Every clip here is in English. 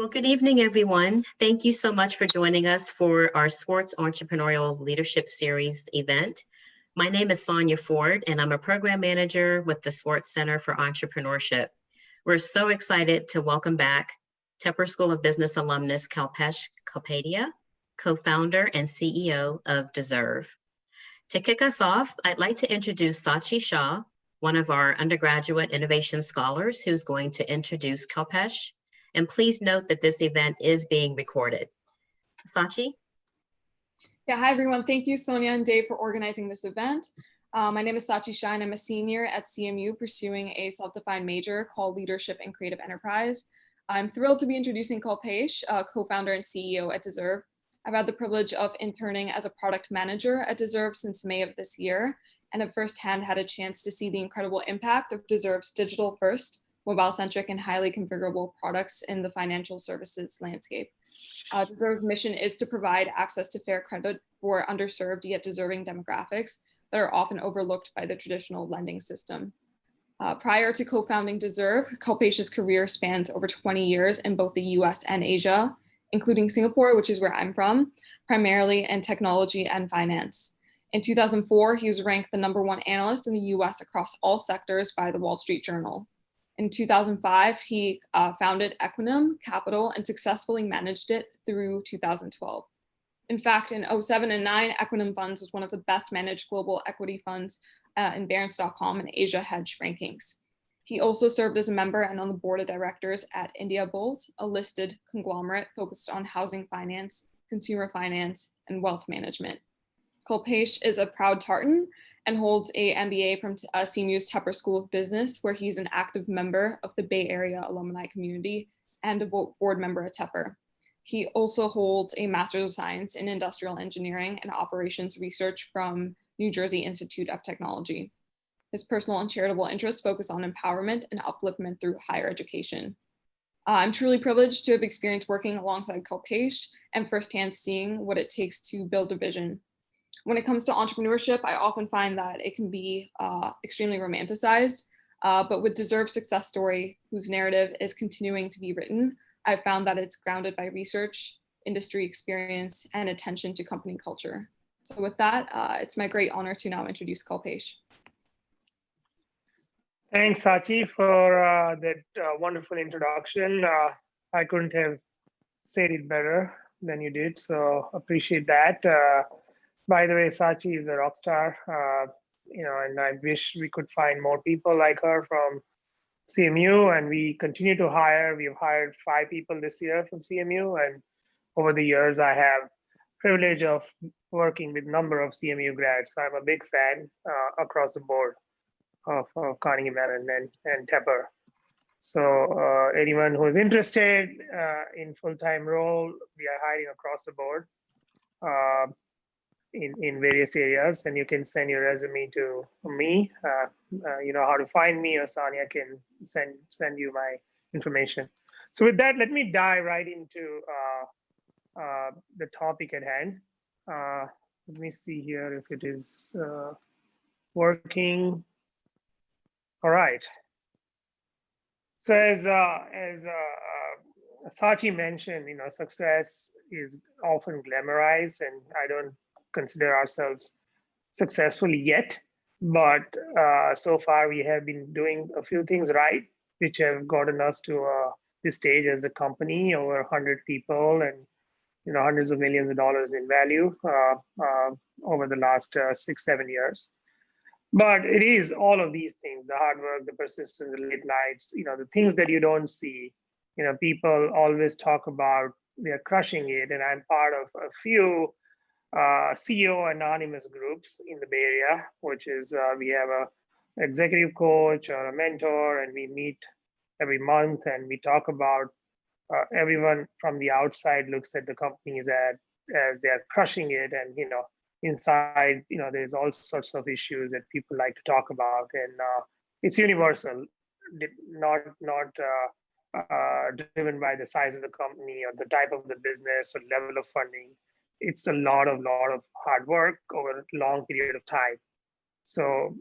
Well, good evening, everyone. Thank you so much for joining us for our Swartz Entrepreneurial Leadership Series event. My name is Sonia Ford, and I'm a program manager with the Swartz Center for Entrepreneurship. We're so excited to welcome back Tepper School of Business alumnus Kalpesh Kapadia, co-founder and CEO of Deserve. To kick us off, I'd like to introduce Sachi Shah, one of our undergraduate innovation scholars who's going to introduce Kalpesh. And please note that this event is being recorded. Sachi? Yeah, hi everyone. Thank you, Sonia and Dave, for organizing this event. My name is Sachi Shah, and I'm a senior at CMU pursuing a self-defined major called Leadership and Creative Enterprise. I'm thrilled to be introducing Kalpesh, co-founder and CEO at Deserve. I've had the privilege of interning as a product manager at Deserve since May of this year, and have firsthand had a chance to see the incredible impact of Deserve's digital-first, mobile-centric, and highly configurable products in the financial services landscape. Deserve's mission is to provide access to fair credit for underserved yet deserving demographics that are often overlooked by the traditional lending system. Prior to co-founding Deserve, Kalpesh's career spans over 20 years in both the US and Asia, including Singapore, which is where I'm from, primarily in technology and finance. In 2004, he was ranked the #1 analyst in the US across all sectors by the Wall Street Journal. In 2005, he founded Equinum Capital and successfully managed it through 2012. In fact, in 07 and 09, Equinum Funds was one of the best managed global equity funds in Barron's.com and Asia Hedge rankings. He also served as a member and on the board of directors at India Bulls, a listed conglomerate focused on housing finance, consumer finance, and wealth management. Kalpesh is a proud Tartan and holds a MBA from CMU's Tepper School of Business, where he's an active member of the Bay Area alumni community and a board member at Tepper. He also holds a Master's of Science in Industrial Engineering and Operations Research from New Jersey Institute of Technology. His personal and charitable interests focus on empowerment and upliftment through higher education. I'm truly privileged to have experienced working alongside Kalpesh and firsthand seeing what it takes to build a vision. When it comes to entrepreneurship, I often find that it can be extremely romanticized, but with Deserve's success story, whose narrative is continuing to be written, I've found that it's grounded by research, industry experience, and attention to company culture. So with that, it's my great honor to now introduce Kalpesh. Thanks, Sachi, for that wonderful introduction. I couldn't have said it better than you did, so appreciate that. By the way, Sachi is a rock star, and I wish we could find more people like her from CMU, and we continue to hire. We've hired 5 people this year from CMU, and over the years, I have privilege of working with a number of CMU grads. So I'm a big fan across the board of Carnegie Mellon and Tepper. So anyone who is interested in full-time role, we are hiring across the board. In various areas, and you can send your resume to me. You know how to find me, or Sonia can send you my information. So with that, let me dive right into the topic at hand. Let me see here if it is working. All right. So as Sachi mentioned, success is often glamorized, and I don't consider ourselves successful yet, but so far we have been doing a few things right, which have gotten us to this stage as a company, over 100 people, and hundreds of millions of dollars in value over the last 6-7 years. But it is all of these things: the hard work, the persistence, the late nights, the things that you don't see. People always talk about we are crushing it, and I'm part of a few CEO anonymous groups in the Bay Area, which is we have a executive coach or a mentor, and we meet every month, and we talk about everyone from the outside looks at the companies as they are crushing it, and inside there's all sorts of issues that people like to talk about, and it's universal, not driven by the size of the company or the type of the business or level of funding. It's a lot of hard work over a long period of time. So,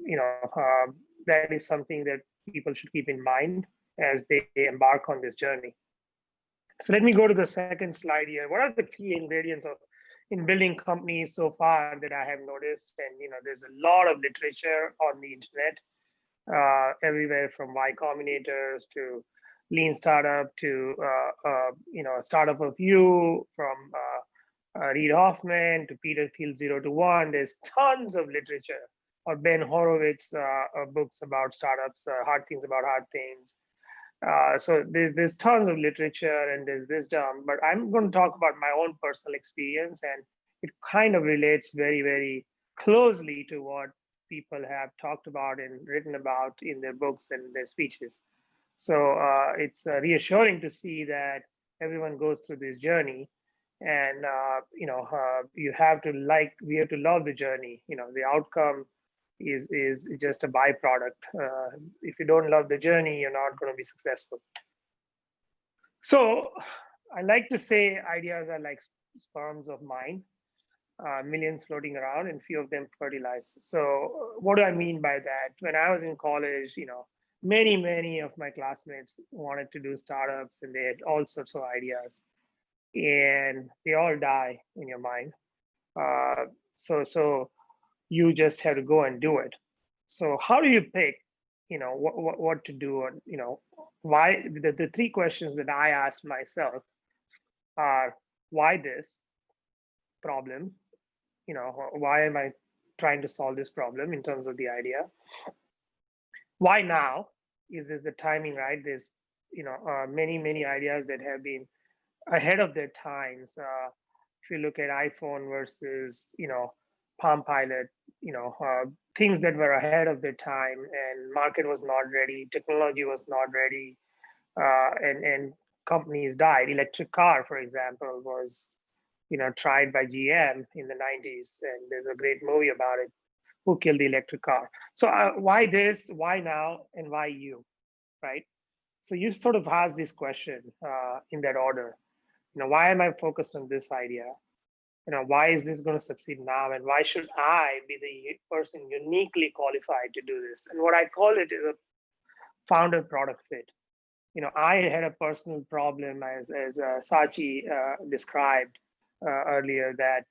that is something that people should keep in mind as they embark on this journey. So let me go to the second slide here. What are the key ingredients of in building companies so far that I have noticed? And there's a lot of literature on the internet, everywhere from Y Combinators to Lean Startup to Startup of You, from Reid Hoffman to Peter Thiel's 0 to 1. There's tons of literature, or Ben Horowitz books about startups, Hard Things About Hard Things. So there's tons of literature and there's wisdom, but I'm going to talk about my own personal experience, and it kind of relates very, very closely to what people have talked about and written about in their books and their speeches. So it's reassuring to see that everyone goes through this journey, and we have to love the journey. The outcome is just a byproduct. If you don't love the journey, you're not going to be successful. So I like to say ideas are like sperms of mind, millions floating around and few of them fertilize. So what do I mean by that? When I was in college, many of my classmates wanted to do startups and they had all sorts of ideas, and they all die in your mind. So you just have to go and do it. So how do you pick, what to do? Or, why? The three questions that I asked myself are: why this problem? Why am I trying to solve this problem in terms of the idea? Why now? Is this the timing right? There's many ideas that have been ahead of their times. If you look at iPhone versus Palm Pilot, things that were ahead of their time, and market was not ready, technology was not ready, and companies died. Electric car, for example, was tried by GM in the 90s, and there's a great movie about it. Who killed the electric car? So why this? Why now? And why you? Right? So you sort of ask this question in that order. Why am I focused on this idea? Why is this going to succeed now? And why should I be the person uniquely qualified to do this? And what I call it is a founder product fit. I had a personal problem, as Sachi described earlier, that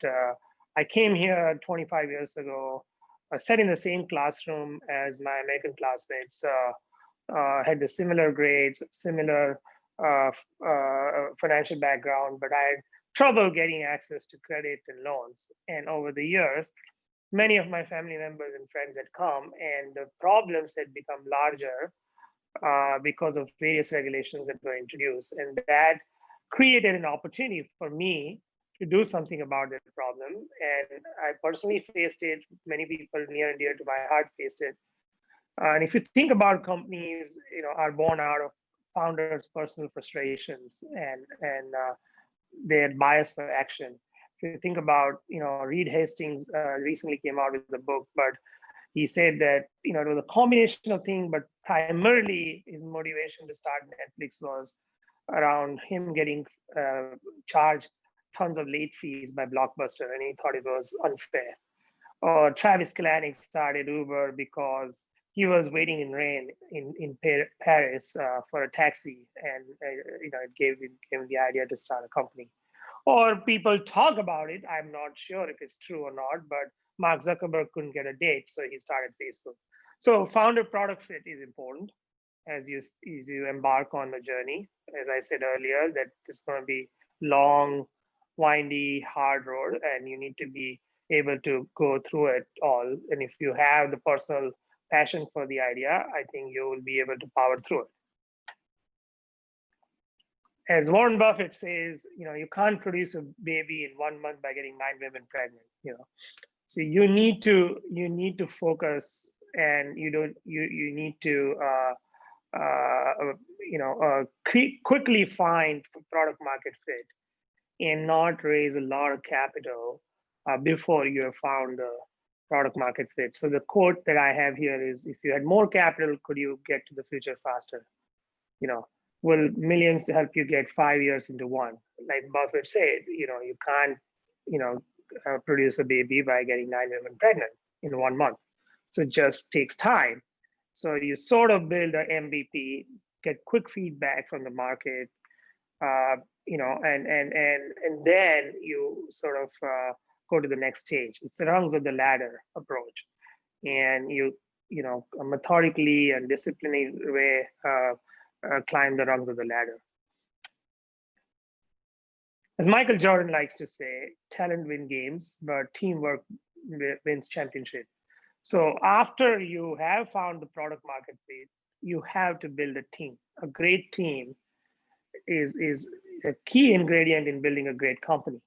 I came here 25 years ago, sat in the same classroom as my American classmates, had the similar grades, similar financial background, but I had trouble getting access to credit and loans. And over the years, many of my family members and friends had come, and the problems had become larger because of various regulations that were introduced. And that created an opportunity for me to do something about that problem. And I personally faced it. Many people near and dear to my heart faced it. And if you think about companies, are born out of founders' personal frustrations and their bias for action. If you think about, Reed Hastings recently came out with the book, but he said that, it was a combination of things, but primarily his motivation to start Netflix was around him getting charged tons of late fees by Blockbuster, and he thought it was unfair. Or Travis Kalanick started Uber because he was waiting in rain in Paris for a taxi, and it gave him the idea to start a company. Or people talk about it. I'm not sure if it's true or not, but Mark Zuckerberg couldn't get a date, so he started Facebook. So founder product fit is important as you embark on the journey. As I said earlier, that it's going to be long, windy, hard road, and you need to be able to go through it all. And if you have the personal passion for the idea, I think you will be able to power through it. As Warren Buffett says, you can't produce a baby in 1 month by getting 9 women pregnant. So you need to focus, and you need to quickly find product market fit and not raise a lot of capital before you have found the product market fit. So the quote that I have here is, if you had more capital, could you get to the future faster? Will millions help you get 5 years into one? Like Buffett said, you can't, produce a baby by getting 9 women pregnant in 1 month. So it just takes time. So you sort of build an MVP, get quick feedback from the market, And then you sort of go to the next stage. It's the rungs of the ladder approach, and you methodically and disciplined way climb the rungs of the ladder. As Michael Jordan likes to say, talent wins games, but teamwork wins championship. So after you have found the product market fit, you have to build a team. A great team is a key ingredient in building a great company.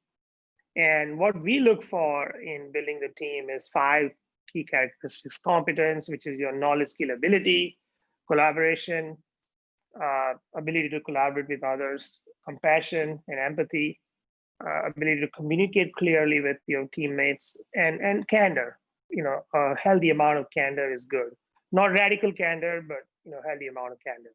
And what we look for in building the team is 5 key characteristics: competence, which is your knowledge, skill, ability; collaboration, ability to collaborate with others; compassion and empathy; ability to communicate clearly with your teammates; and candor. A healthy amount of candor is good. Not radical candor, but healthy amount of candor.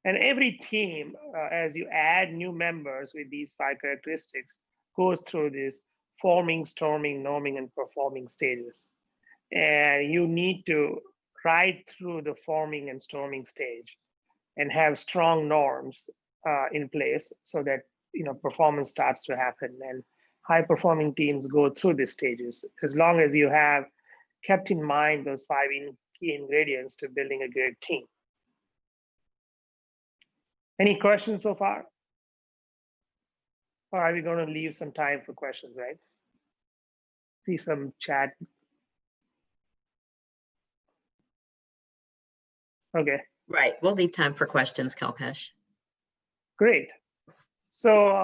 And every team, as you add new members with these 5 characteristics, goes through this forming, storming, norming, and performing stages. And you need to ride through the forming and storming stage and have strong norms in place so that performance starts to happen. And high performing teams go through these stages as long as you have kept in mind those 5 key ingredients to building a great team. Any questions so far? Or are we going to leave some time for questions, right? See some chat. Okay. Right. We'll leave time for questions, Kalpesh. Great. So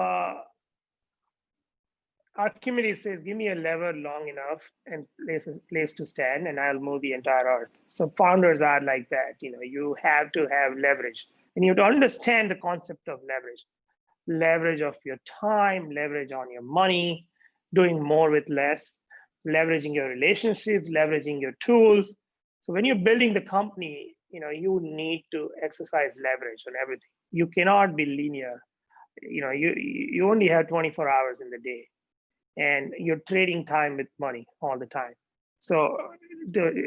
Archimedes says, give me a lever long enough and place to stand, and I'll move the entire earth. So founders are like that. You have to have leverage, and you have to understand the concept of leverage of your time, leverage on your money, doing more with less, leveraging your relationships, leveraging your tools. So when you're building the company, you need to exercise leverage on everything. You cannot be linear. You only have 24 hours in the day, and you're trading time with money all the time. So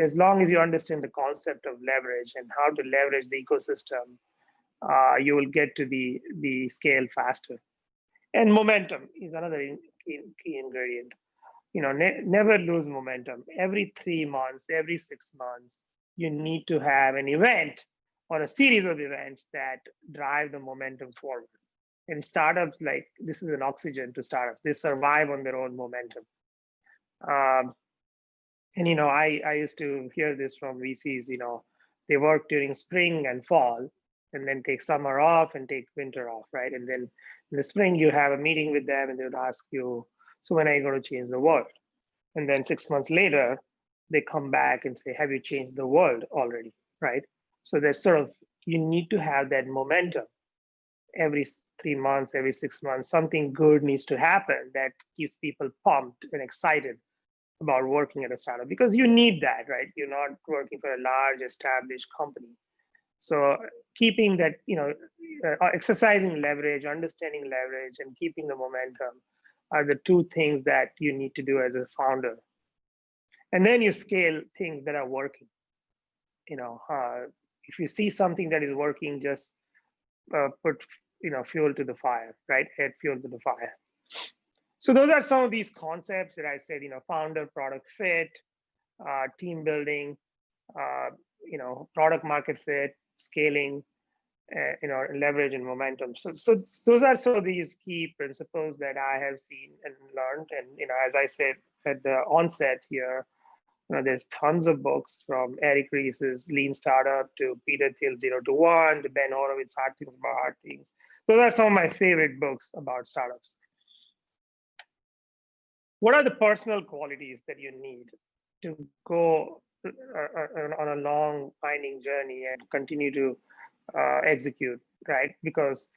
as long as you understand the concept of leverage and how to leverage the ecosystem, you will get to the scale faster. And momentum is another key ingredient. Never lose momentum. Every 3 months, every 6 months, you need to have an event or a series of events that drive the momentum forward. And startups, like, this is an oxygen to startups. They survive on their own momentum. And I used to hear this from VCs. They work during spring and fall, and then take summer off and take winter off, right? And then in the spring, you have a meeting with them, and they would ask you, so when are you going to change the world? And then 6 months later, they come back and say, have you changed the world already, right? So there's sort of, you need to have that momentum. Every 3 months, every 6 months, something good needs to happen that keeps people pumped and excited about working at a startup, because you need that, right? You're not working for a large established company. So keeping that, exercising leverage, understanding leverage, and keeping the momentum are the 2 things that you need to do as a founder. And then you scale things that are working. If you see something that is working, just put fuel to the fire, right? Add fuel to the fire. So those are some of these concepts that I said, founder, product fit, team building, product market fit, scaling, leverage and momentum. So those are some of these key principles that I have seen and learned. And as I said at the onset here, there's tons of books, from Eric Ries's Lean Startup to Peter Thiel's 0 to 1 to Ben Horowitz's Hard Things About Hard Things. Those are some of my favorite books about startups. What are the personal qualities that you need to go on a long finding journey and continue to execute, right? Because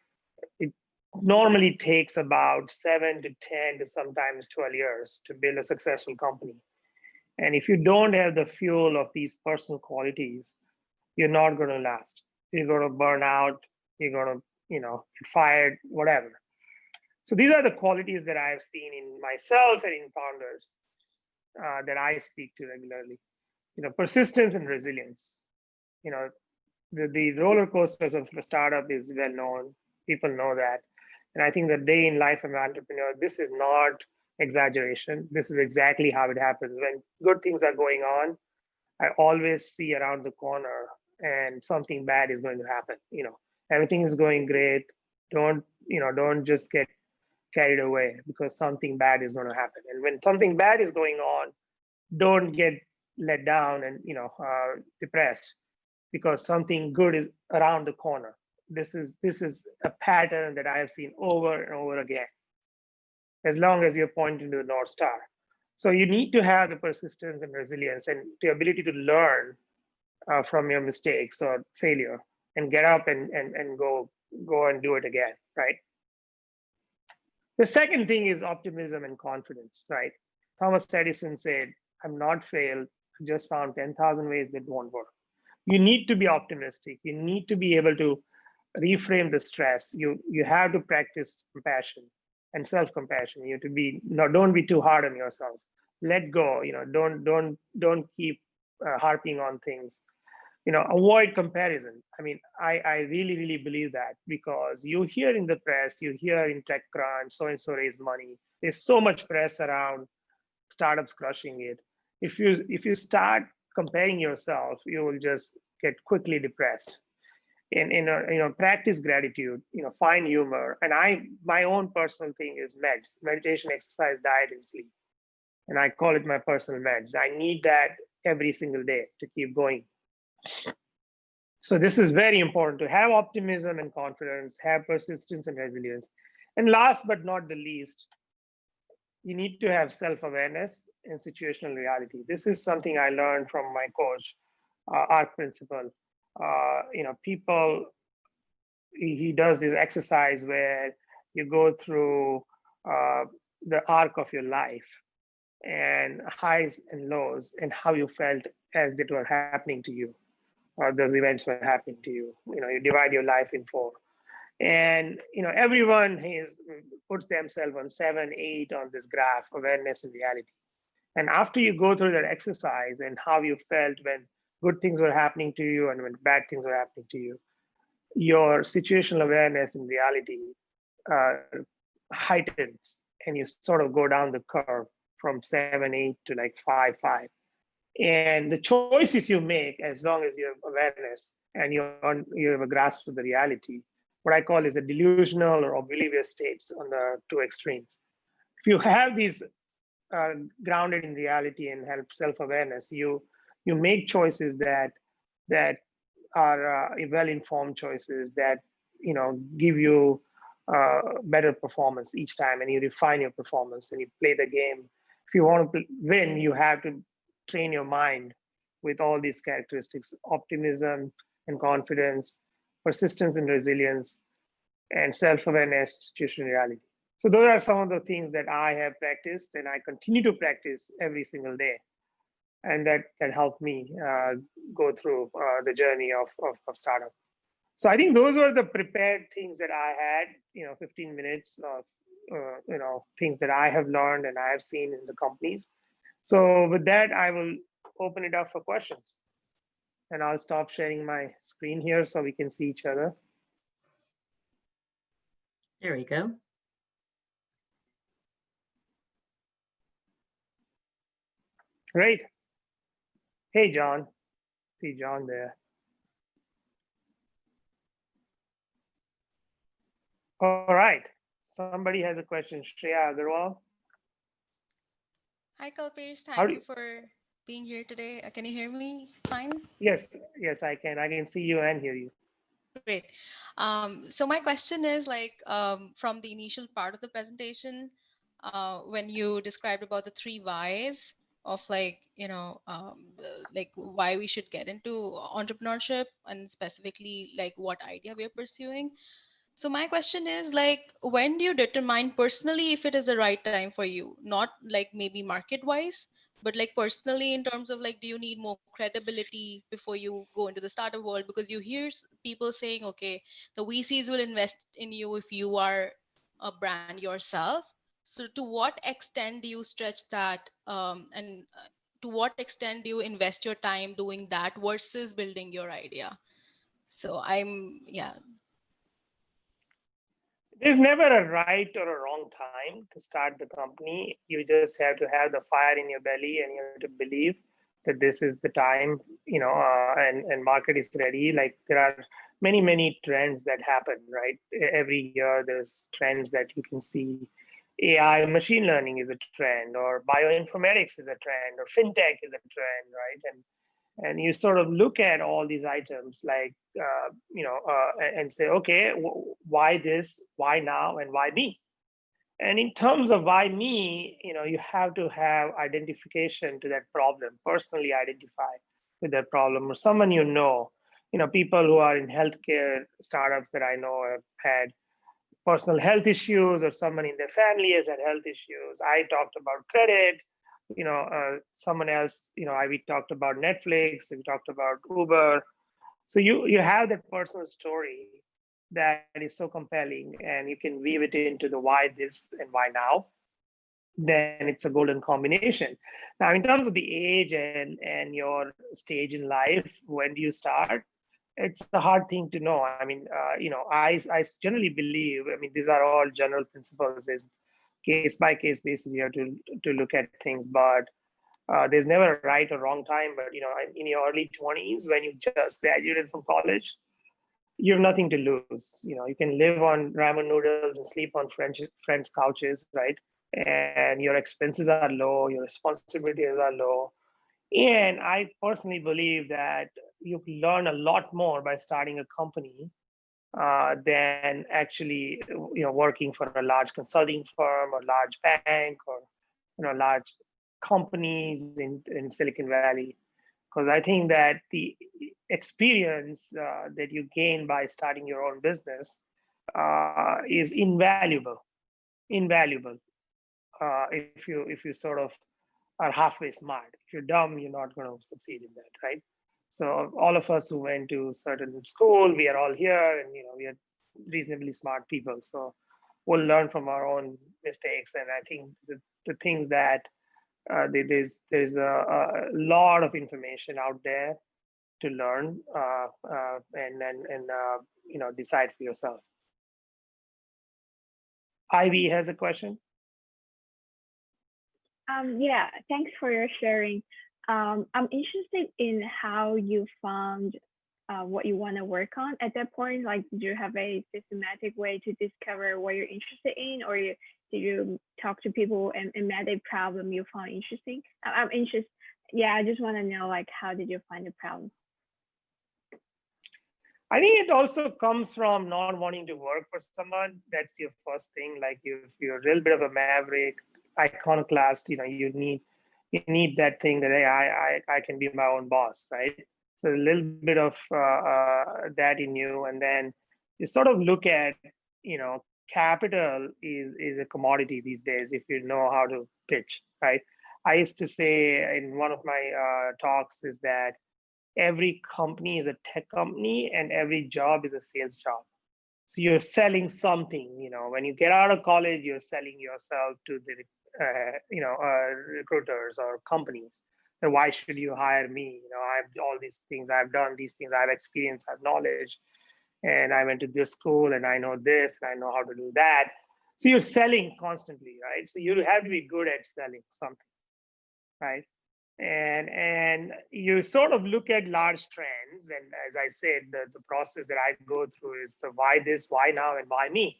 it normally takes about 7 to 10 to sometimes 12 years to build a successful company. And if you don't have the fuel of these personal qualities, you're not going to last. You're going to burn out. You're going to, get fired, whatever. So these are the qualities that I've seen in myself and in founders that I speak to regularly. Persistence and resilience. The roller coasters of a startup is well known. People know that. And I think the day in life of an entrepreneur, this is not exaggeration. This is exactly how it happens. When good things are going on, I always see around the corner and something bad is going to happen. Everything is going great. Don't just get carried away because something bad is going to happen. And when something bad is going on, don't get let down and depressed because something good is around the corner. This is a pattern that I have seen over and over again, as long as you're pointing to the North Star. So you need to have the persistence and resilience and the ability to learn from your mistakes or failure and get up and go and do it again, right? The second thing is optimism and confidence, right? Thomas Edison said, I'm not failed, I just found 10,000 ways that won't work. You need to be optimistic. You need to be able to reframe the stress. You have to practice compassion and self-compassion. You have to be no, don't be too hard on yourself. Let go. Don't keep harping on things. Avoid comparison. I mean, I really, really believe that because you hear in the press, you hear in TechCrunch, so and so raise money. There's so much press around startups crushing it. If you start comparing yourself, you will just get quickly depressed. And practice gratitude. Find humor. And my own personal thing is meds: meditation, exercise, diet, and sleep. And I call it my personal meds. I need that every single day to keep going. So this is very important to have optimism and confidence, have persistence and resilience. And last but not the least, you need to have self-awareness and situational reality. This is something I learned from my coach, Art Principle. People, he does this exercise where you go through the arc of your life and highs and lows and how you felt as they were happening to you, or those events were happening to you. You divide your life in four. And everyone puts themselves on 7, 8 on this graph, awareness and reality. And after you go through that exercise and how you felt when good things were happening to you and when bad things were happening to you, your situational awareness and reality uh, heightens, and you sort of go down the curve from 7, 8 to like 5, 5. And the choices you make, as long as you have awareness and you have a grasp of the reality, what I call is a delusional or oblivious states on the two extremes. If you have these grounded in reality and have self-awareness, you make choices that are well-informed choices that give you better performance each time, and you refine your performance and you play the game. If you want to win, you have to train your mind with all these characteristics: optimism and confidence, persistence and resilience, and self-awareness, situational reality. So those are some of the things that I have practiced and I continue to practice every single day. And that helped me go through the journey of startup. So I think those were the prepared things that I had, 15 minutes of, things that I have learned and I have seen in the companies. So with that, I will open it up for questions. And I'll stop sharing my screen here so we can see each other. There we go. Great. Hey, John. See John there. All right. Somebody has a question. Shreya Agarwal. Hi, Kalpesh. Thank you for being here today. Can you hear me fine? Yes, I can. I can see you and hear you. Great. So my question is from the initial part of the presentation, when you described about the 3 whys of like why we should get into entrepreneurship and specifically like what idea we are pursuing. So my question is when do you determine personally if it is the right time for you? Not like maybe market wise, but like personally in terms of like, do you need more credibility before you go into the startup world? Because you hear people saying, okay, the VCs will invest in you if you are a brand yourself. So to what extent do you stretch that and to what extent do you invest your time doing that versus building your idea? So yeah. There's never a right or a wrong time to start the company. You just have to have the fire in your belly, and you have to believe that this is the time, and market is ready. Like there are many trends that happen, right? Every year there's trends that you can see. AI, machine learning is a trend, or bioinformatics is a trend, or fintech is a trend, right? And you sort of look at all these items like and say, okay, why this, why now, and why me? And in terms of why me, you have to have identification to that problem, personally identify with that problem, or someone people who are in healthcare startups that I know have had personal health issues, or someone in their family has had health issues. I talked about credit, someone else, we talked about Netflix, we talked about Uber. So you have that personal story that is so compelling, and you can weave it into the why this and why now. Then it's a golden combination. Now, in terms of the age and your stage in life, when do you start? It's a hard thing to know. I mean, I generally believe, I mean, these are all general principles. There's case by case basis you have to look at things, but there's never a right or wrong time. But in your early 20s, when you just graduated from college, you have nothing to lose. You can live on ramen noodles and sleep on friends' couches, right? And your expenses are low, your responsibilities are low. And I personally believe that you can learn a lot more by starting a company than actually working for a large consulting firm or large bank, or large companies in Silicon Valley. Because I think that the experience that you gain by starting your own business is invaluable. Invaluable. If you sort of are halfway smart. If you're dumb, you're not going to succeed in that, right? So all of us who went to certain school, we are all here, and we are reasonably smart people. So we'll learn from our own mistakes. And I think the things that there's a lot of information out there to learn and decide for yourself. Ivy has a question. Yeah, thanks for your sharing. I'm interested in how you found what you want to work on at that point. Like, did you have a systematic way to discover what you're interested in, or did you talk to people and met a problem you found interesting? I'm interested. Yeah, I just want to know, like, how did you find the problem? I think it also comes from not wanting to work for someone. That's your first thing. Like, if you're a little bit of a maverick, iconoclast, you need that thing that, hey, I can be my own boss, right? So a little bit of that in you, and then you sort of look at, capital is a commodity these days if you know how to pitch, right? I used to say in one of my talks is that every company is a tech company and every job is a sales job. So you're selling something. When you get out of college, you're selling yourself to the recruiters or companies. And why should you hire me? I have all these things, I've done these things, I have experience, I have knowledge, and I went to this school and I know this and I know how to do that. So you're selling constantly, right? So you have to be good at selling something, right? And you sort of look at large trends, and as I said, the process that I go through is the why this, why now, and why me.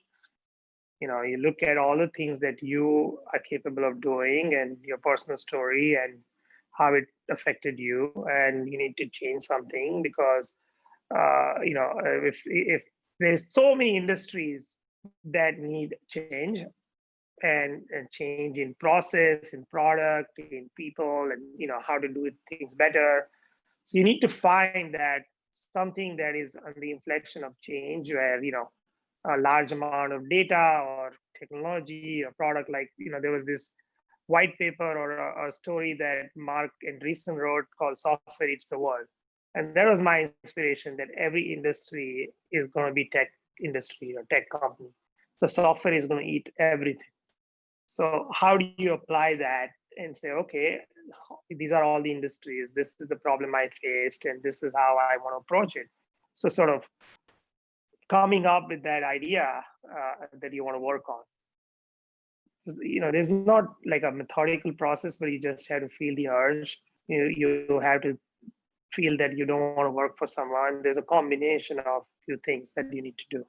You look at all the things that you are capable of doing and your personal story and how it affected you, and you need to change something because if there's so many industries that need change, and change in process, in product, in people, and how to do things better. So you need to find that something that is on the inflection of change, where a large amount of data or technology or product, like there was this white paper or a story that Mark Andreessen wrote called "Software Eats the World," and that was my inspiration, that every industry is going to be tech industry or tech company. The software is going to eat everything. So how do you apply that and say, okay, these are all the industries, this is the problem I faced, and this is how I want to approach it. So sort of coming up with that idea that you want to work on. There's not like a methodical process, but you just have to feel the urge. You have to feel that you don't want to work for someone. There's a combination of few things that you need to do.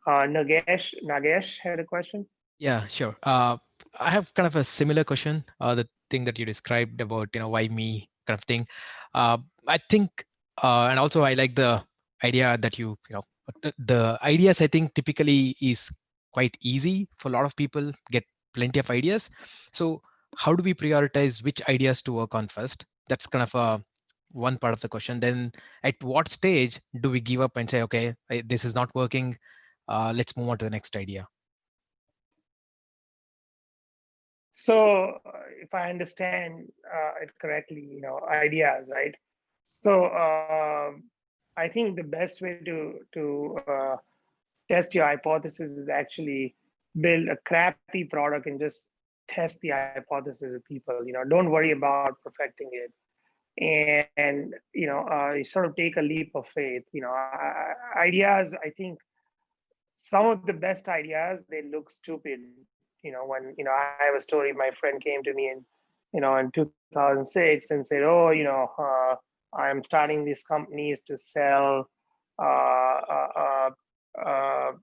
Nagesh had a question. Yeah, sure. I have kind of a similar question. The thing that you described about, why me kind of thing. I think, and also I like the idea that the ideas I think typically is quite easy for a lot of people, get plenty of ideas. So how do we prioritize which ideas to work on first? That's kind of one part of the question. Then at what stage do we give up and say, okay, this is not working. Let's move on to the next idea. So if I understand it correctly, ideas, right? So I think the best way to test your hypothesis is actually build a crappy product and just test the hypothesis with people. Don't worry about perfecting it, and you sort of take a leap of faith. Ideas. I think some of the best ideas, they look stupid. When I have a story. My friend came to me in 2006 and said, "Oh, I'm starting these companies to sell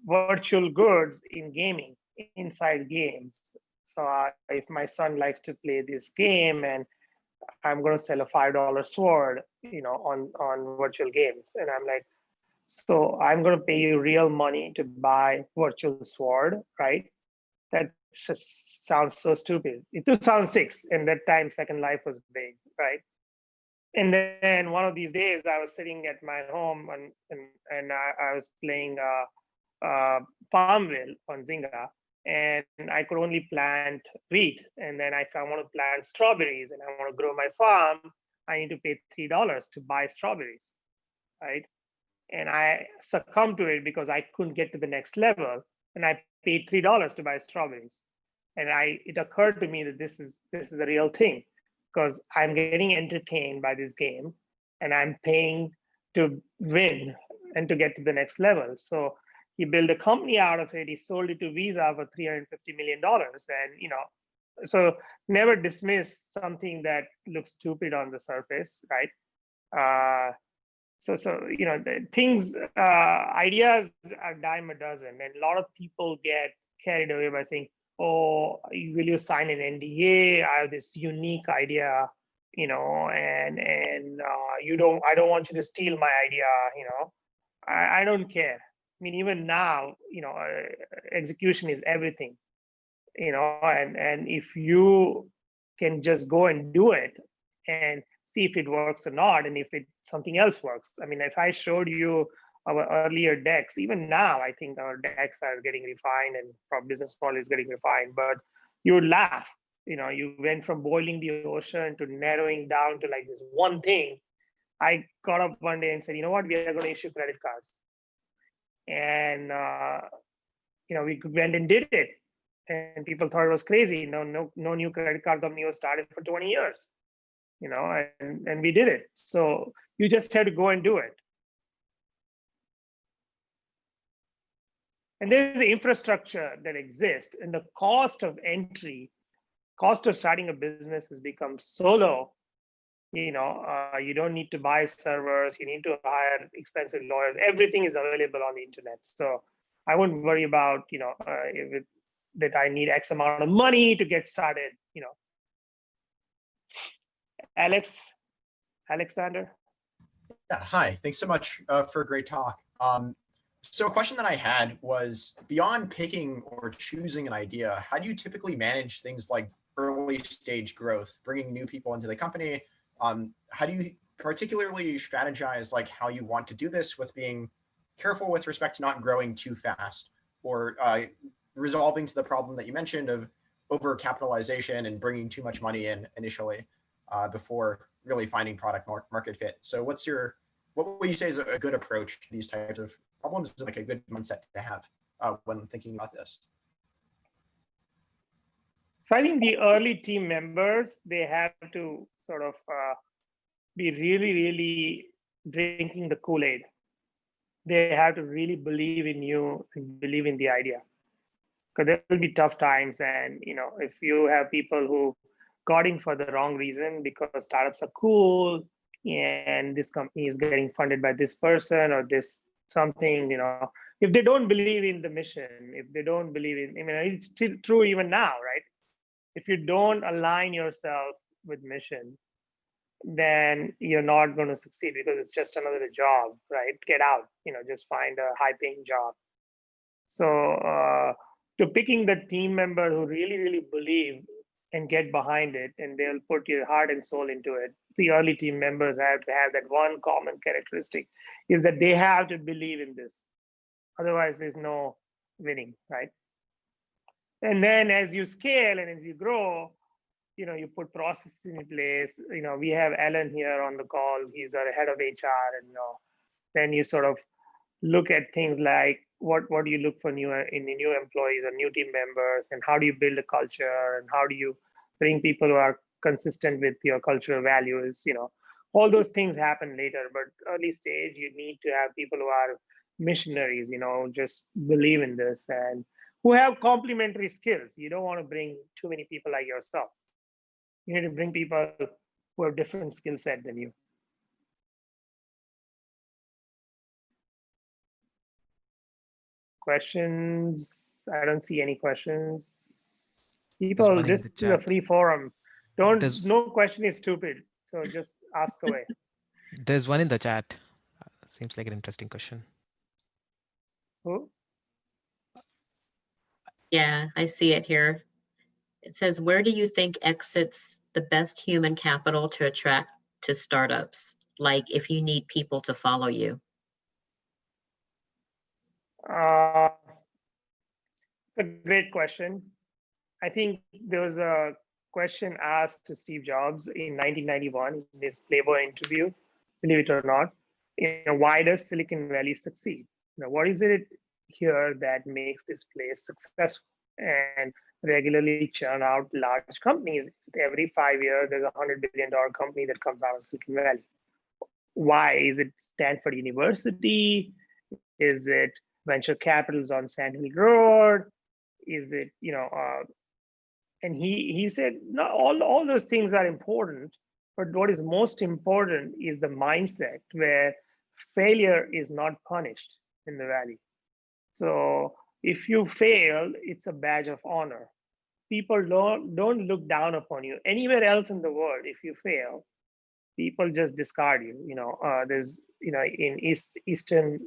virtual goods in gaming, inside games. So if my son likes to play this game, and I'm going to sell a $5 sword, on virtual games," and I'm like, "So I'm going to pay you real money to buy virtual sword, right?" That just sounds so stupid. In 2006, and that time Second Life was big, right? And then one of these days, I was sitting at my home and I was playing Farmville on Zynga, and I could only plant wheat. And then if I want to plant strawberries and I want to grow my farm, I need to pay $3 to buy strawberries, right? And I succumbed to it because I couldn't get to the next level, and I paid $3 to buy strawberries. And it occurred to me that this is a real thing, because I'm getting entertained by this game and I'm paying to win and to get to the next level. So he built a company out of it. He sold it to Visa for $350 million. And so never dismiss something that looks stupid on the surface, right? So the things, ideas are dime a dozen, and a lot of people get carried away by saying, "Oh, will you sign an NDA? I have this unique idea, and I don't want you to steal my idea, I don't care. I mean, even now, execution is everything, and if you can just go and do it and see if it works or not, and if something else works. I mean, if I showed you our earlier decks, even now, I think our decks are getting refined and our business model is getting refined, but you would laugh. You went from boiling the ocean to narrowing down to like this one thing. I got up one day and said, "You know what? We are going to issue credit cards." And, we went and did it. And people thought it was crazy. No new credit card company was started for 20 years. And we did it. So you just have to go and do it. And there's the infrastructure that exists, and the cost of entry, cost of starting a business has become so low. You don't need to buy servers. You need to hire expensive lawyers. Everything is available on the internet. So I wouldn't worry about, that I need X amount of money to get started. Alexander? Yeah, hi, thanks so much for a great talk. So a question that I had was, beyond picking or choosing an idea, how do you typically manage things like early stage growth, bringing new people into the company? How do you particularly strategize like how you want to do this with being careful with respect to not growing too fast, or resolving to the problem that you mentioned of overcapitalization and bringing too much money in initially before really finding product market fit? So what would you say is a good approach to these types of problems, like a good mindset to have when thinking about this? So I think the early team members, they have to sort of be really, really drinking the Kool-Aid. they have to really believe in you and believe in the idea. Because there will be tough times, and if you have people who got in for the wrong reason because startups are cool and this company is getting funded by this person or this something, if they don't believe in the mission, if they don't believe in, it's still true even now, right? If you don't align yourself with mission, then you're not going to succeed because it's just another job, right? Get out, just find a high paying job. So to picking the team member who really, really believe and get behind it, and they'll put your heart and soul into it. The early team members have to have that one common characteristic is that they have to believe in this. Otherwise, there's no winning, right? And then as you scale and as you grow, you put processes in place. We have Alan here on the call. He's our head of HR, and then you sort of look at things like what do you look for in the new employees or new team members, and how do you build a culture, and how do you bring people who are consistent with your cultural values. All those things happen later, but early stage you need to have people who are missionaries, just believe in this and who have complementary skills. You don't want to bring too many people like yourself. You need to bring people who have different skill set than you. Questions? I don't see any questions. People, this is a free forum. No question is stupid. So just ask away. There's one in the chat. Seems like an interesting question. Who? Yeah, I see it here. It says, where do you think exits the best human capital to attract to startups? Like if you need people to follow you. It's a great question. I think there was a question asked to Steve Jobs in 1991 in his Playboy interview, believe it or not. Why does Silicon Valley succeed? What is it here that makes this place successful and regularly churn out large companies? Every 5 years, there's a $100 billion company that comes out of Silicon Valley. Why? Is it Stanford University? Is it venture capitals on Sand Hill Road? Is it, and he said, no, all those things are important, but what is most important is the mindset where failure is not punished in the Valley. So if you fail, it's a badge of honor. People don't look down upon you. Anywhere else in the world, if you fail, people just discard you. There's in Eastern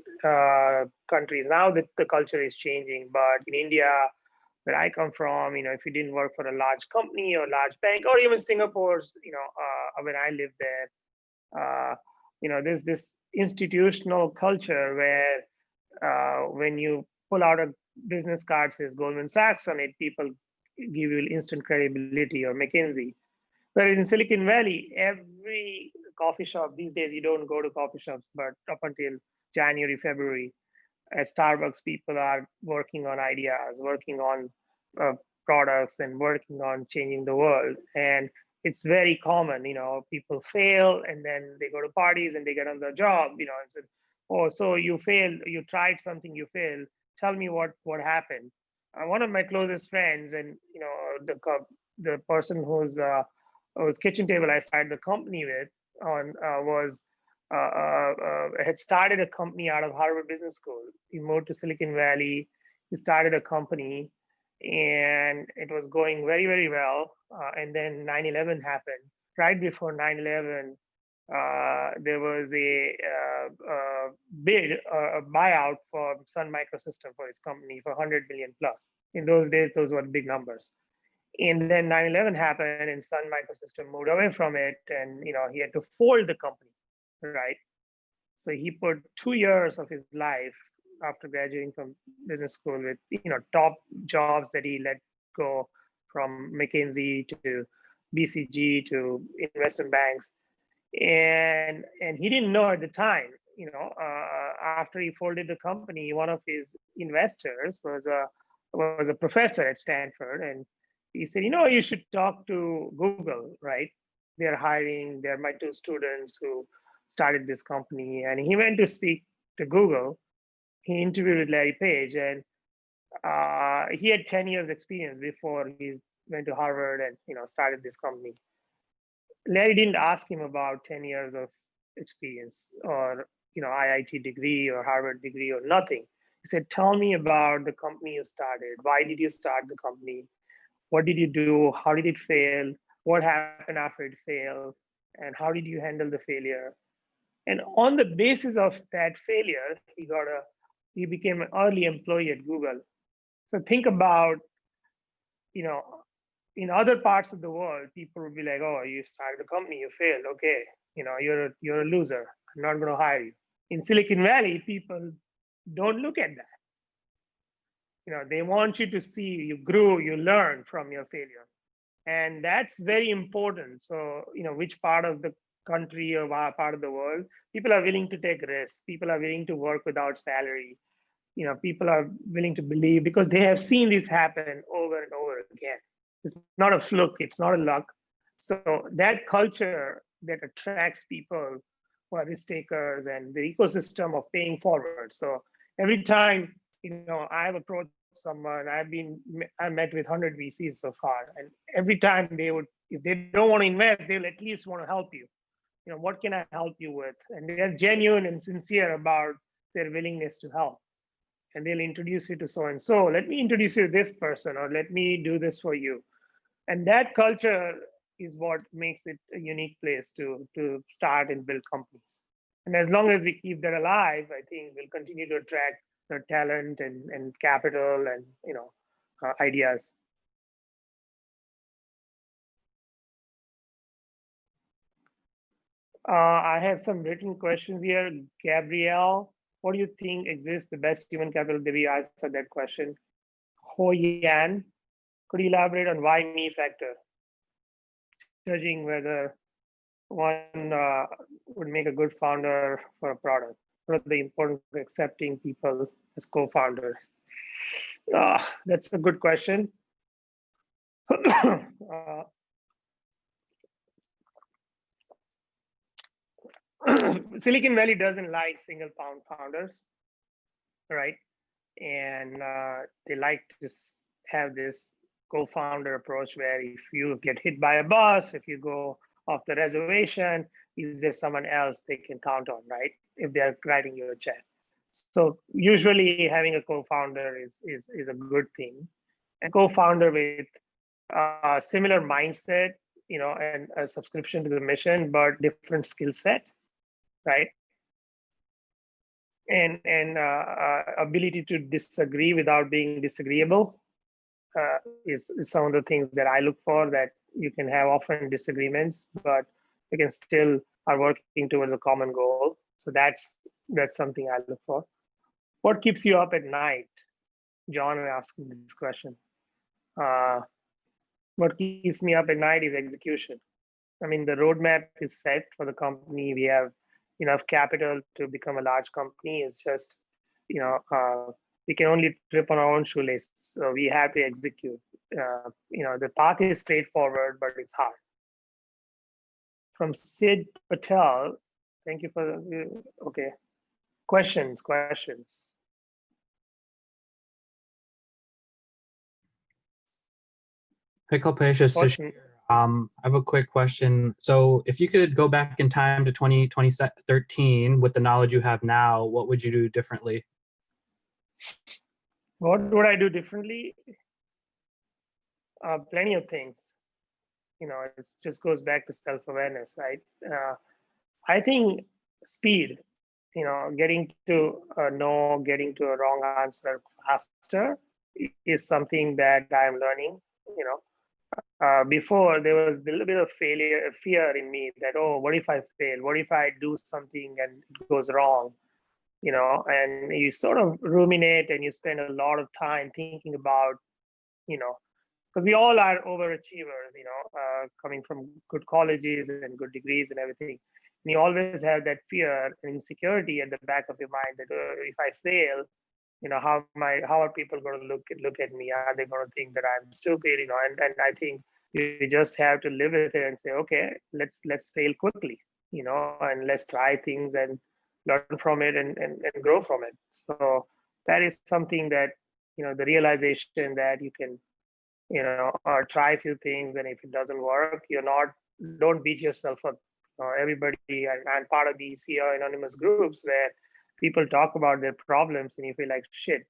countries now that the culture is changing, but in India, where I come from, if you didn't work for a large company or large bank, or even Singapore's, when I lived there, there's this institutional culture where when you pull out a business card says Goldman Sachs on it, people give you instant credibility, or McKinsey. But in Silicon Valley, every coffee shop these days, you don't go to coffee shops, but up until January, February, at Starbucks, people are working on ideas, working on products, and working on changing the world. And it's very common, people fail and then they go to parties and they get another job, and say, oh, so you failed, you tried something, you failed. Tell me what happened. One of my closest friends, and the person whose kitchen table I started the company with had started a company out of Harvard Business School. He moved to Silicon Valley. He started a company, and it was going very, very well. And then 9/11 happened. Right before 9/11, there was a bid, a buyout for Sun Microsystem for his company for 100 million plus. In those days, those were big numbers. And then 9/11 happened, and Sun Microsystem moved away from it, and he had to fold the company, right? So he put 2 years of his life after graduating from business school with top jobs that he let go, from McKinsey to BCG to investment banks, and he didn't know at the time. After he folded the company, one of his investors was a professor at Stanford, and he said, you should talk to Google, right? They're hiring. They're my 2 students who started this company. And he went to speak to Google. he interviewed with Larry Page, and he had 10 years experience before he went to Harvard and started this company. Larry didn't ask him about 10 years of experience or IIT degree or Harvard degree or nothing. He said, tell me about the company you started. Why did you start the company? What did you do? How did it fail? What happened after it failed? And how did you handle the failure? And on the basis of that failure, he became an early employee at Google. So think about, in other parts of the world, people would be like, "Oh, you started a company, you failed. Okay, you're a loser. I'm not going to hire you." In Silicon Valley, people don't look at that. They want you to see you grew, you learned from your failure, and that's very important. So, which part of the country or part of the world, people are willing to take risks. People are willing to work without salary. People are willing to believe because they have seen this happen over and over again. It's not a fluke, it's not a luck. So that culture that attracts people who are risk takers and the ecosystem of paying forward. So every time, I've approached someone, I met with 100 VCs so far, and every time if they don't want to invest, they'll at least want to help you. What can I help you with? And they're genuine and sincere about their willingness to help. And they'll introduce you to so and so. Let me introduce you to this person, or let me do this for you. And that culture is what makes it a unique place to start and build companies. And as long as we keep that alive, I think we'll continue to attract the talent and capital and ideas. I have some written questions here. Gabrielle, what do you think exists the best human capital? Did we answer that question? Ho Yan, could you elaborate on why me factor? Judging whether one would make a good founder for a product. What are the importance of accepting people as co-founders? That's a good question. Silicon Valley doesn't like single founders, right? And they like to have this co-founder approach where if you get hit by a bus, if you go off the reservation, is there someone else they can count on, right? If they're writing you a check. So usually having a co-founder is a good thing. And co-founder with a similar mindset, and a subscription to the mission, but different skill set, right? And ability to disagree without being disagreeable is some of the things that I look for, that you can have often disagreements, but you can still are working towards a common goal. So that's something I look for. What keeps you up at night? John asking this question. What keeps me up at night is execution. I mean, the roadmap is set for the company. We have enough capital to become a large company. It's just, we can only trip on our own shoelaces. So we have to execute. The path is straightforward, but it's hard. From Sid Patel, thank you for the, okay. Questions. Hey, Kalpesh, I have a quick question. So if you could go back in time to 2013 with the knowledge you have now, what would you do differently? What would I do differently? Plenty of things. It just goes back to self-awareness, right? I think speed, getting to a no, getting to a wrong answer faster is something that I'm learning. Before there was a little bit of fear in me that, oh, what if I fail? What if I do something and it goes wrong? And you sort of ruminate and you spend a lot of time thinking about, because we all are overachievers, coming from good colleges and good degrees and everything. And you always have that fear and insecurity at the back of your mind that if I fail, how are people going to look at me? Are they going to think that I'm stupid? And I think you just have to live with it and say, okay, let's fail quickly, and let's try things and learn from it, and grow from it. So that is something that, the realization that you can, try a few things, and if it doesn't work, don't beat yourself up. Everybody, and I'm part of these CR anonymous groups where people talk about their problems, and you feel like shit.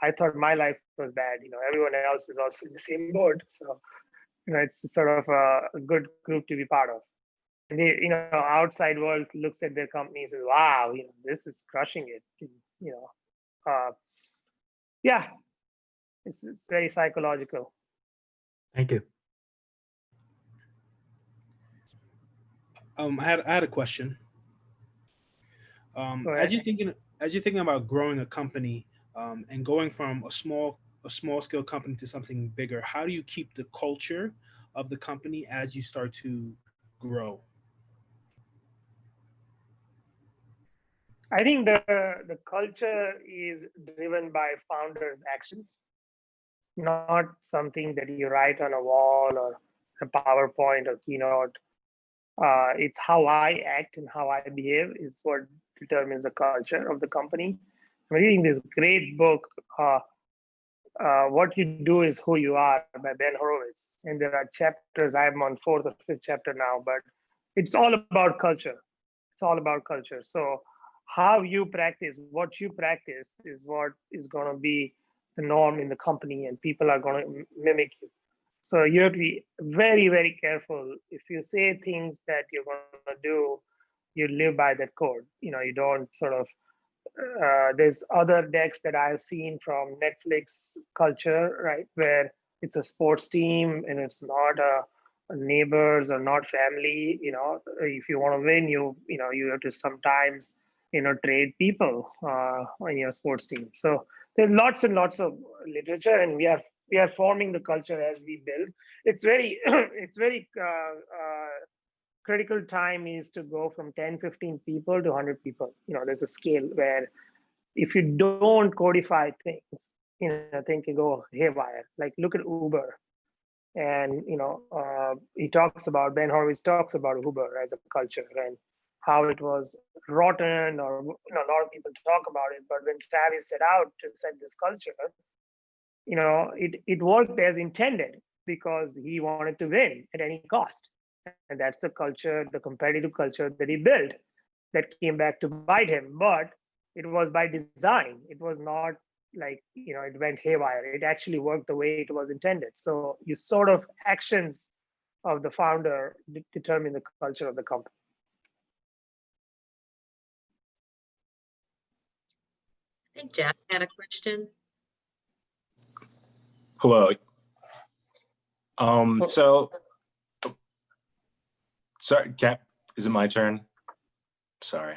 I thought my life was bad. Everyone else is also in the same boat. So it's sort of a good group to be part of. And the outside world looks at their companies and, wow, this is crushing it. Uh, yeah, it's very psychological. Thank you. I had a question. As you're thinking about growing a company and going from a small scale company to something bigger, how do you keep the culture of the company as you start to grow? I think the culture is driven by founders' actions, not something that you write on a wall or a PowerPoint or keynote. It's how I act and how I behave is what determines the culture of the company. I'm reading this great book, What You Do Is Who You Are by Ben Horowitz. And there are chapters, I'm on 4th or 5th chapter now, but it's all about culture. It's all about culture. So how you practice, what you practice is what is going to be the norm in the company, and people are going to mimic you. So you have to be very, very careful. If you say things that you're going to do, you live by that code. You don't sort of, there's other decks that I've seen from Netflix culture, right, where it's a sports team and it's not a neighbors or not family. If you want to win, you have to sometimes, trade people on your sports team. So there's lots and lots of literature, and we are forming the culture as we build. It's very critical time is to go from 10, 15 people to 100 people. There's a scale where if you don't codify things, things can go haywire. Like look at Uber. And, Ben Horowitz talks about Uber as a culture and how it was rotten, or, a lot of people talk about it. But when Travis set out to set this culture, it worked as intended because he wanted to win at any cost. And that's the culture, the competitive culture that he built that came back to bite him. But it was by design. It was not like, it went haywire. It actually worked the way it was intended. So you sort of actions of the founder determine the culture of the company. I think Jack had a question. Hello. So, sorry, is it my turn? Sorry.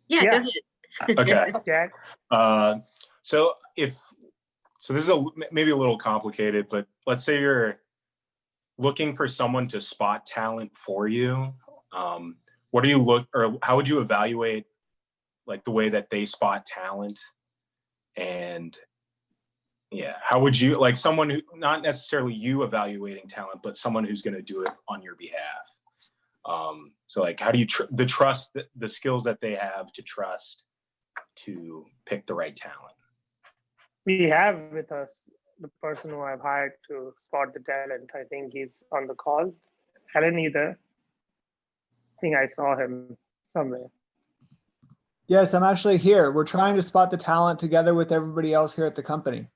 Yeah. Go ahead. Okay. Jack. So this is maybe a little complicated, but let's say you're looking for someone to spot talent for you. What do you or how would you evaluate like the way that they spot talent? And yeah, how would you, like someone who, not necessarily you evaluating talent, but someone who's going to do it on your behalf? So like, how do you trust the skills that they have to trust to pick the right talent? We have with us the person who I've hired to spot the talent. I think he's on the call. Helen, either. I think I saw him somewhere. Yes, I'm actually here. We're trying to spot the talent together with everybody else here at the company.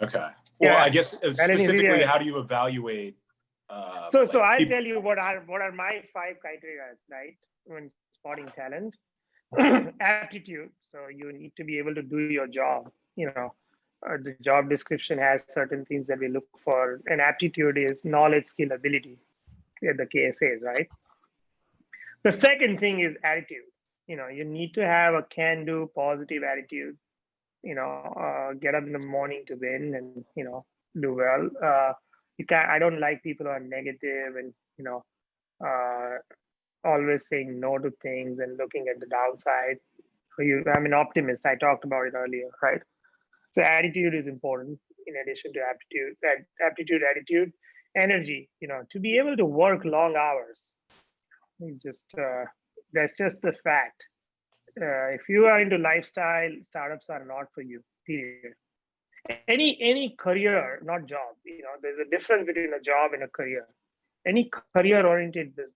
Okay. Well, I guess specifically, how do you evaluate? So I tell you what are my 5 criteria, right? When spotting talent. Aptitude. So you need to be able to do your job. The job description has certain things that we look for, and aptitude is knowledge, skill, ability. The KSAs, right? The second thing is attitude. You need to have a can-do, positive attitude. Get up in the morning to win and do well. I don't like people who are negative and always saying no to things and looking at the downside. I'm an optimist. I talked about it earlier, right? So attitude is important in addition to aptitude, attitude, energy, to be able to work long hours. That's just the fact. If you are into lifestyle, startups are not for you, period. Any career, not job, there's a difference between a job and a career. Any career oriented business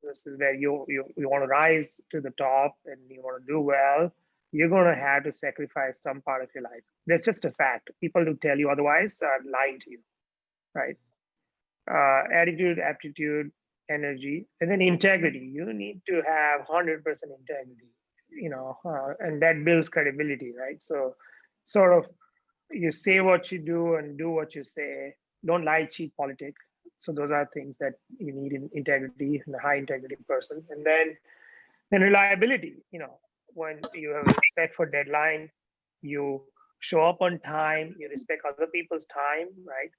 is where you want to rise to the top and you want to do well, you're going to have to sacrifice some part of your life. That's just a fact. People who tell you otherwise are lying to you, right? Attitude, aptitude, energy, and then integrity. You need to have 100% integrity, and that builds credibility, right? So sort of you say what you do and do what you say. Don't lie, cheat, politic. So those are things that you need in integrity, and a high integrity person. And then reliability, when you have respect for deadline, you show up on time, you respect other people's time, right?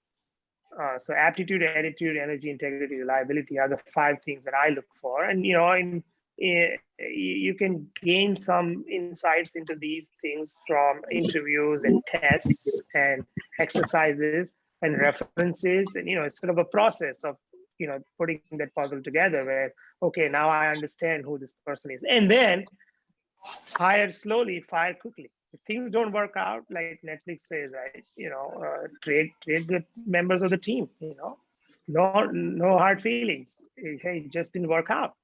So aptitude, attitude, energy, integrity, reliability are the 5 things that I look for. And you can gain some insights into these things from interviews and tests and exercises and references. And it's sort of a process of putting that puzzle together where, okay, now I understand who this person is. And then hire slowly, fire quickly. If things don't work out, like Netflix says, right, trade the members of the team, no hard feelings. Hey, it just didn't work out.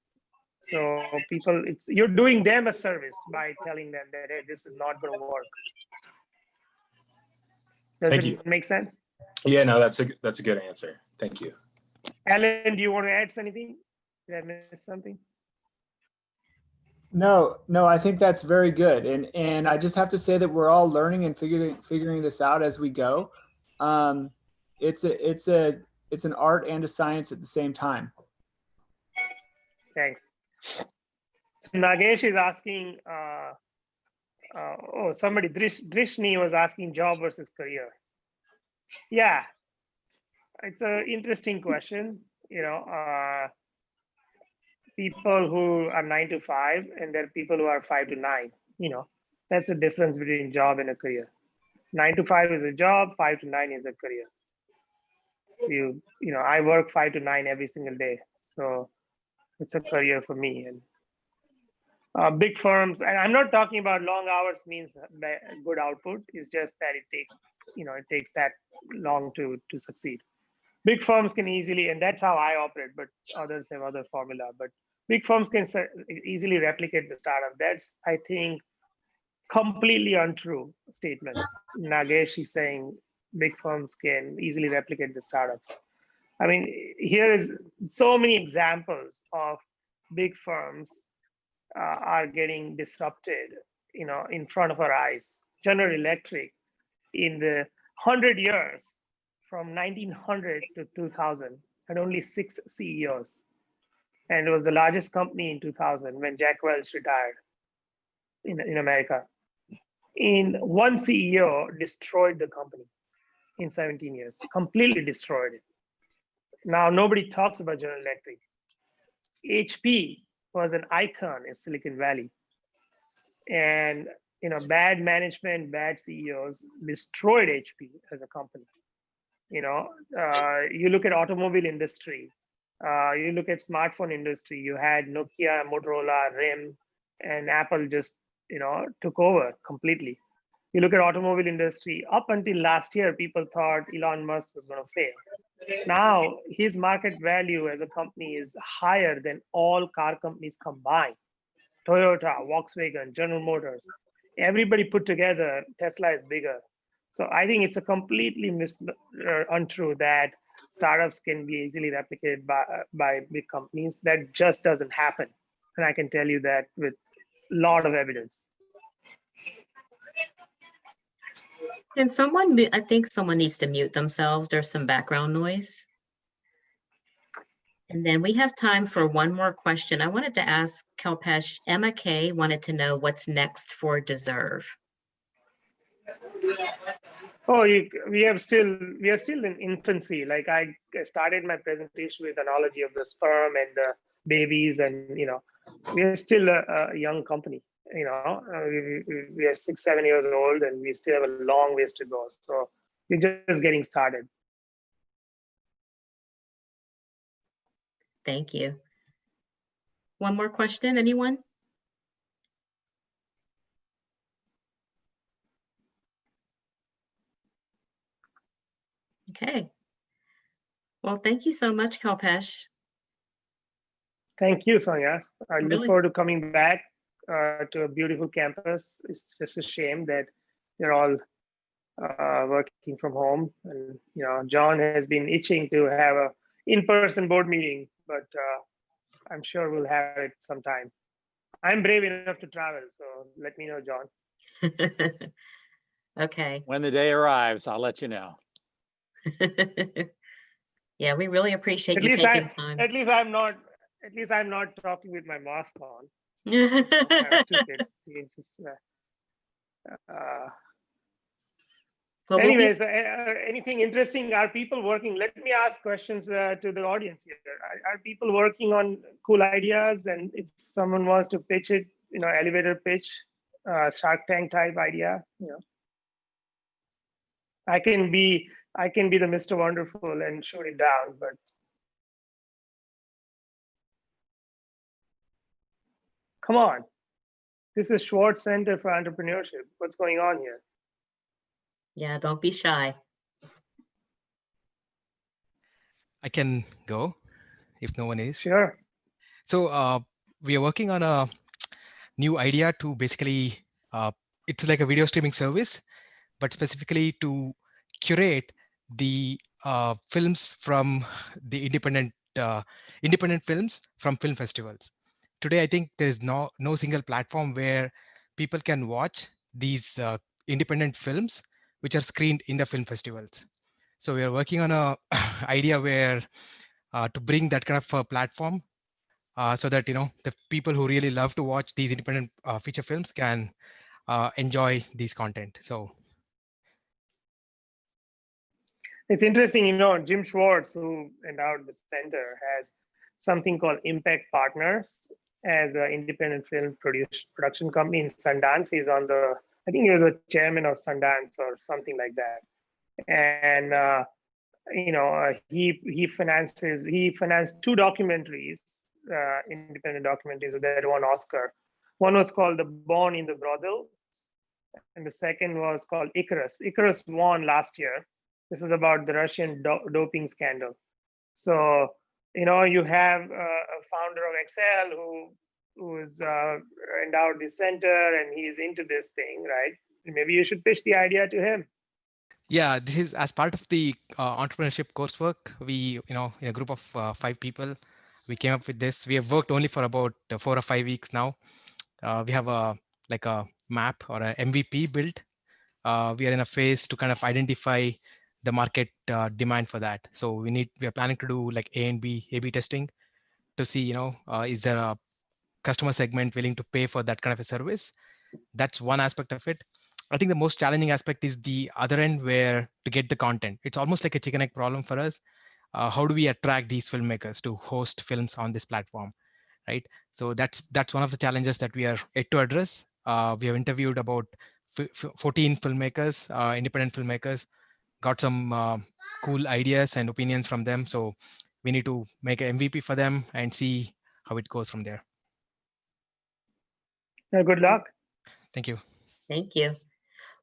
So people, you're doing them a service by telling them that, hey, this is not going to work. Does it make sense? Yeah, no, that's a good answer. Thank you. Alan, do you want to add anything? Did I miss something? No, I think that's very good. And I just have to say that we're all learning and figuring this out as we go. It's an art and a science at the same time. Thanks. So Nagesh is asking, somebody, Drishni was asking job versus career. Yeah, it's an interesting question. People who are 9 to 5, and there are people who are 5 to 9. That's the difference between job and a career. 9 to 5 is a job, 5 to 9 is a career. I work 5 to 9 every single day, so it's a career for me. And big firms, and I'm not talking about long hours means good output. It's just that it takes that long to succeed. Big firms can easily, and that's how I operate, but others have other formula. But big firms can easily replicate the startup. That's, I think, completely untrue statement. Nagesh is saying big firms can easily replicate the startups. I mean, here is so many examples of big firms are getting disrupted, in front of our eyes. General Electric, in the 100 years, from 1900 to 2000, had only 6 CEOs. And it was the largest company in 2000 when Jack Welch retired in America. One CEO destroyed the company in 17 years, completely destroyed it. Now, nobody talks about General Electric. HP was an icon in Silicon Valley. And bad management, bad CEOs destroyed HP as a company. You look at automobile industry, you look at smartphone industry, you had Nokia, Motorola, RIM, and Apple just, took over completely. You look at automobile industry, up until last year, people thought Elon Musk was going to fail. Now, his market value as a company is higher than all car companies combined. Toyota, Volkswagen, General Motors, everybody put together, Tesla is bigger. So I think it's a completely untrue that startups can be easily replicated by big companies. That just doesn't happen. And I can tell you that with a lot of evidence. And I think someone needs to mute themselves. There's some background noise. And then we have time for one more question. I wanted to ask Kalpesh, Emma K wanted to know what's next for Deserve. Oh, we are still in infancy. Like I started my presentation with analogy of the sperm and the babies, and we are still a young company. We are 6-7 years old, and we still have a long ways to go. So we're just getting started. Thank you. One more question, anyone? Okay. Well, thank you so much, Kalpesh. Thank you, Sonia. I look Really? forward to coming back to a beautiful campus. It's just a shame that you're all working from home. And John has been itching to have a in-person board meeting, but I'm sure we'll have it sometime. I'm brave enough to travel, so let me know, John. Okay. When the day arrives, I'll let you know. Yeah, we really appreciate At you least taking time. At least I'm not talking with my mask on. Kind of stupid. Well, Anyways, anything interesting? Are people working? Let me ask questions to the audience here. Are people working on cool ideas? And if someone wants to pitch it, elevator pitch, Shark Tank type idea, I can be the Mr. Wonderful and shoot it down, but come on. This is Swartz Center for Entrepreneurship. What's going on here? Yeah, don't be shy. I can go if no one is. Sure. So we are working on a new idea to basically, it's like a video streaming service, but specifically to curate the films from the independent films from film festivals. Today, I think there's no single platform where people can watch these independent films which are screened in the film festivals. So we are working on a idea where to bring that kind of a platform so that the people who really love to watch these independent feature films can enjoy these content. So it's interesting, Jim Schwartz, who endowed the center, has something called Impact Partners as an independent film production company in Sundance. He's on the, I think he was the chairman of Sundance or something like that. And he financed two documentaries, independent documentaries that won Oscar. One was called The Born in the Brothel, and the second was called Icarus. Icarus won last year. This is about the Russian doping scandal. So, you have a founder of Excel who is endowed this center, and he's into this thing, right? Maybe you should pitch the idea to him. Yeah, this is as part of the entrepreneurship coursework. We, in a group of 5 people, we came up with this. We have worked only for about 4 or 5 weeks now. We have a map or a MVP built. We are in a phase to kind of identify the market demand for that. So we are planning to do like A/B testing to see, is there a customer segment willing to pay for that kind of a service? That's one aspect of it. I think the most challenging aspect is the other end, where to get the content. It's almost like a chicken egg problem for us. How do we attract these filmmakers to host films on this platform, right? So that's one of the challenges that we are yet to address. We have interviewed about 14 filmmakers, independent filmmakers, got some cool ideas and opinions from them. So we need to make an MVP for them and see how it goes from there. Good luck. Thank you. Thank you.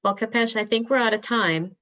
Well, Kalpesh, I think we're out of time.